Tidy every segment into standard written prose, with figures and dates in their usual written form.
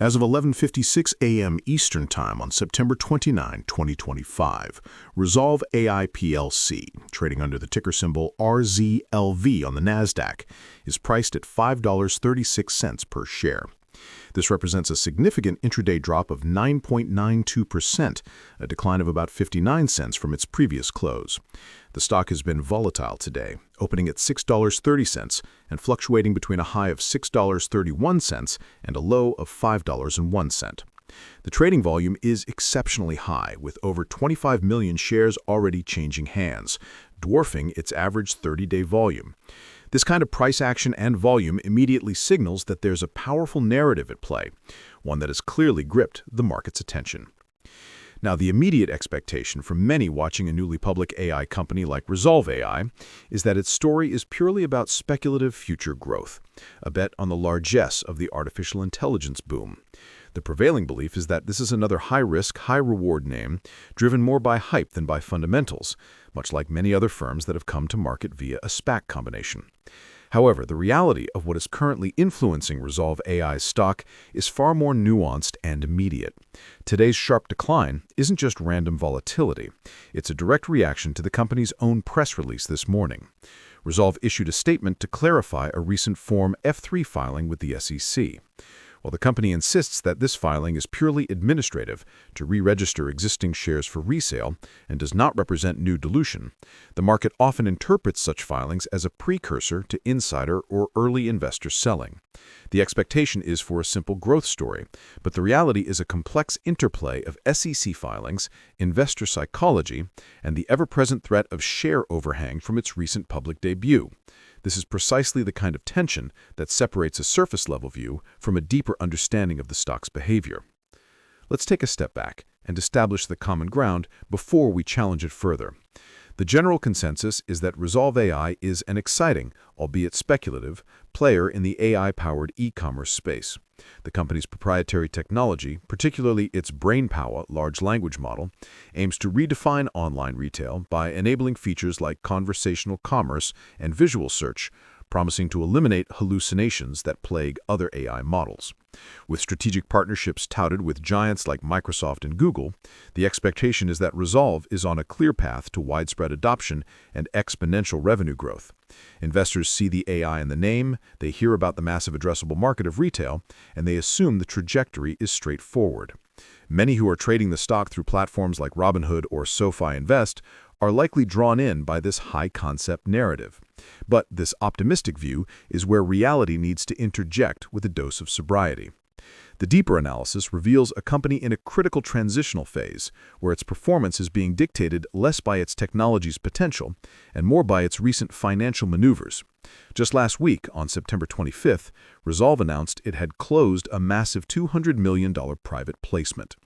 As of 11:56 a.m. Eastern Time on September 29, 2025, Rezolve AI PLC, trading under the ticker symbol RZLV on the Nasdaq, is priced at $5.36 per share. This represents a significant intraday drop of 9.92%, a decline of about 59 cents from its previous close. The stock has been volatile today, opening at $6.30 and fluctuating between a high of $6.31 and a low of $5.01. The trading volume is exceptionally high, with over 25 million shares already changing hands, dwarfing its average 30-day volume. This kind of price action and volume immediately signals that there's a powerful narrative at play, one that has clearly gripped the market's attention. Now, the immediate expectation for many watching a newly public AI company like Rezolve AI is that its story is purely about speculative future growth, a bet on the largesse of the artificial intelligence boom. The prevailing belief is that this is another high-risk, high-reward name, driven more by hype than by fundamentals, much like many other firms that have come to market via a SPAC combination. However, the reality of what is currently influencing Rezolve AI's stock is far more nuanced and immediate. Today's sharp decline isn't just random volatility. It's a direct reaction to the company's own press release this morning. Rezolve issued a statement to clarify a recent Form F-3 filing with the SEC. While the company insists that this filing is purely administrative to re-register existing shares for resale and does not represent new dilution, the market often interprets such filings as a precursor to insider or early investor selling. The expectation is for a simple growth story, but the reality is a complex interplay of SEC filings, investor psychology, and the ever-present threat of share overhang from its recent public debut. This is precisely the kind of tension that separates a surface-level view from a deeper understanding of the stock's behavior. Let's take a step back and establish the common ground before we challenge it further. The general consensus is that Rezolve AI is an exciting, albeit speculative, player in the AI-powered e-commerce space. The company's proprietary technology, particularly its brainpower large language model, aims to redefine online retail by enabling features like conversational commerce and visual search, promising to eliminate hallucinations that plague other AI models. With strategic partnerships touted with giants like Microsoft and Google, the expectation is that Rezolve is on a clear path to widespread adoption and exponential revenue growth. Investors see the AI in the name, they hear about the massive addressable market of retail, and they assume the trajectory is straightforward. Many who are trading the stock through platforms like Robinhood or SoFi Invest are likely drawn in by this high-concept narrative. But this optimistic view is where reality needs to interject with a dose of sobriety. The deeper analysis reveals a company in a critical transitional phase, where its performance is being dictated less by its technology's potential and more by its recent financial maneuvers. Just last week, on September 25th, Rezolve announced it had closed a massive $200 million private placement.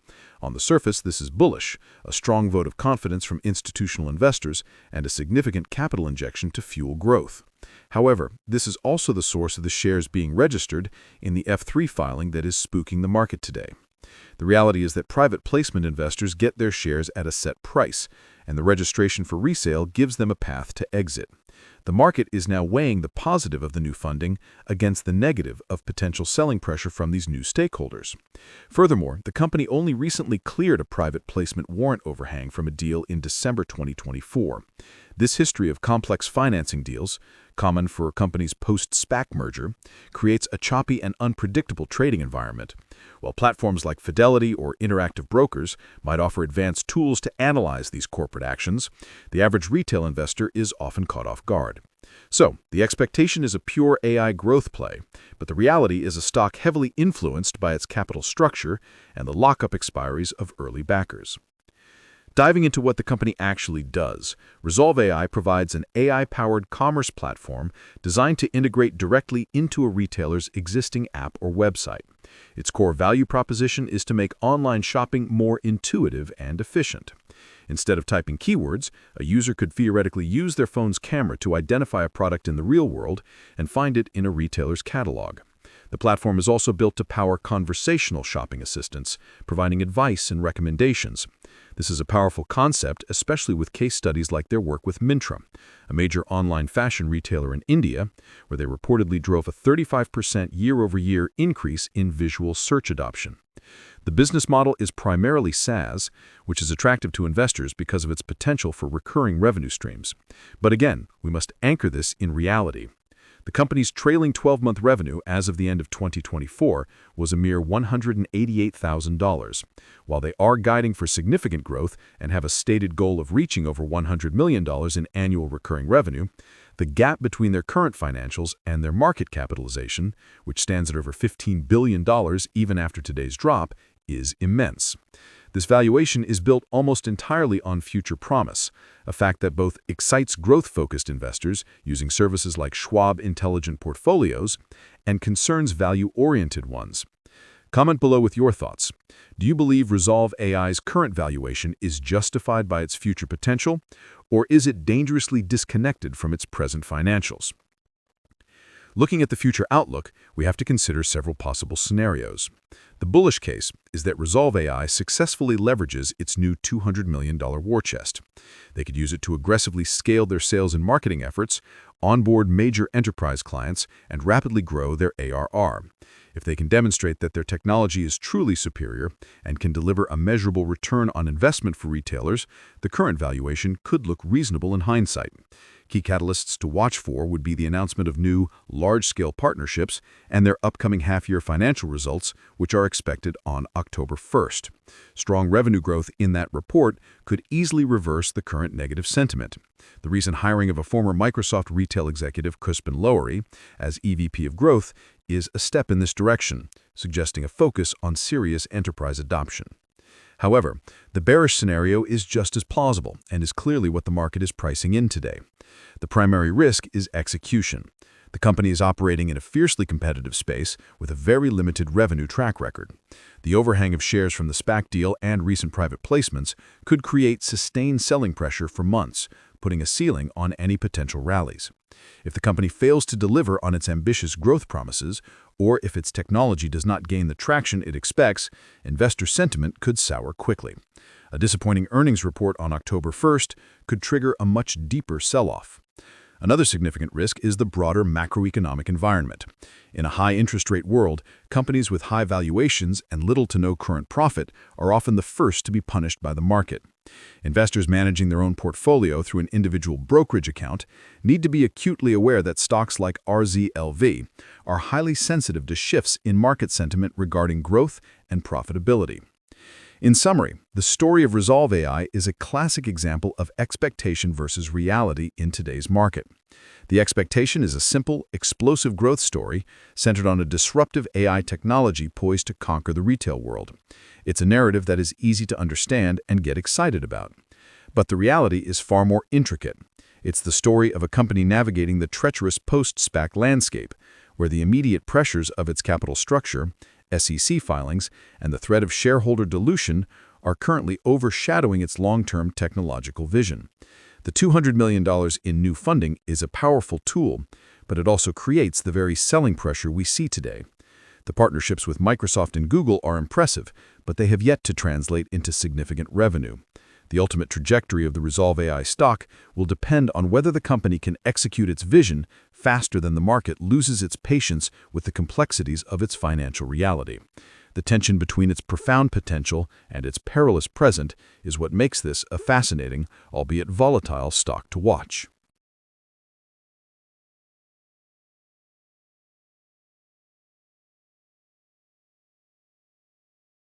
On the surface, this is bullish, a strong vote of confidence from institutional investors and a significant capital injection to fuel growth. However, this is also the source of the shares being registered in the F-3 filing that is spooking the market today. The reality is that private placement investors get their shares at a set price, and the registration for resale gives them a path to exit. The market is now weighing the positive of the new funding against the negative of potential selling pressure from these new stakeholders. Furthermore, the company only recently cleared a private placement warrant overhang from a deal in December 2024. This history of complex financing deals, common for companies post-SPAC merger, creates a choppy and unpredictable trading environment. While platforms like Fidelity or Interactive Brokers might offer advanced tools to analyze these corporate actions, the average retail investor is often caught off guard. So, the expectation is a pure AI growth play, but the reality is a stock heavily influenced by its capital structure and the lockup expiries of early backers. Diving into what the company actually does, Rezolve AI provides an AI-powered commerce platform designed to integrate directly into a retailer's existing app or website. Its core value proposition is to make online shopping more intuitive and efficient. Instead of typing keywords, a user could theoretically use their phone's camera to identify a product in the real world and find it in a retailer's catalog. The platform is also built to power conversational shopping assistants, providing advice and recommendations. This is a powerful concept, especially with case studies like their work with Myntra, a major online fashion retailer in India, where they reportedly drove a 35% year-over-year increase in visual search adoption. The business model is primarily SaaS, which is attractive to investors because of its potential for recurring revenue streams. But again, we must anchor this in reality. The company's trailing 12-month revenue as of the end of 2024 was a mere $188,000. While they are guiding for significant growth and have a stated goal of reaching over $100 million in annual recurring revenue, the gap between their current financials and their market capitalization, which stands at over $15 billion even after today's drop, is immense. This valuation is built almost entirely on future promise, a fact that both excites growth-focused investors using services like Schwab Intelligent Portfolios and concerns value-oriented ones. Comment below with your thoughts. Do you believe Rezolve AI's current valuation is justified by its future potential, or is it dangerously disconnected from its present financials? Looking at the future outlook, we have to consider several possible scenarios. The bullish case is that Rezolve AI successfully leverages its new $200 million war chest. They could use it to aggressively scale their sales and marketing efforts, onboard major enterprise clients, and rapidly grow their ARR. If they can demonstrate that their technology is truly superior and can deliver a measurable return on investment for retailers, the current valuation could look reasonable in hindsight. Key catalysts to watch for would be the announcement of new, large-scale partnerships and their upcoming half-year financial results, which are expected on October 1st. Strong revenue growth in that report could easily reverse the current negative sentiment. The recent hiring of a former Microsoft retail executive, Crispin Lowery, as EVP of Growth is a step in this direction, suggesting a focus on serious enterprise adoption. However, the bearish scenario is just as plausible and is clearly what the market is pricing in today. The primary risk is execution. The company is operating in a fiercely competitive space with a very limited revenue track record. The overhang of shares from the SPAC deal and recent private placements could create sustained selling pressure for months, putting a ceiling on any potential rallies. If the company fails to deliver on its ambitious growth promises, or if its technology does not gain the traction it expects, investor sentiment could sour quickly. A disappointing earnings report on October 1st could trigger a much deeper sell-off. Another significant risk is the broader macroeconomic environment. In a high-interest rate world, companies with high valuations and little to no current profit are often the first to be punished by the market. Investors managing their own portfolio through an individual brokerage account need to be acutely aware that stocks like RZLV are highly sensitive to shifts in market sentiment regarding growth and profitability. In summary, the story of Rezolve AI is a classic example of expectation versus reality in today's market. The expectation is a simple, explosive growth story centered on a disruptive AI technology poised to conquer the retail world. It's a narrative that is easy to understand and get excited about. But the reality is far more intricate. It's the story of a company navigating the treacherous post-SPAC landscape, where the immediate pressures of its capital structure, SEC filings, and the threat of shareholder dilution are currently overshadowing its long-term technological vision. The $200 million in new funding is a powerful tool, but it also creates the very selling pressure we see today. The partnerships with Microsoft and Google are impressive, but they have yet to translate into significant revenue. The ultimate trajectory of the Rezolve AI stock will depend on whether the company can execute its vision faster than the market loses its patience with the complexities of its financial reality. The tension between its profound potential and its perilous present is what makes this a fascinating, albeit volatile, stock to watch.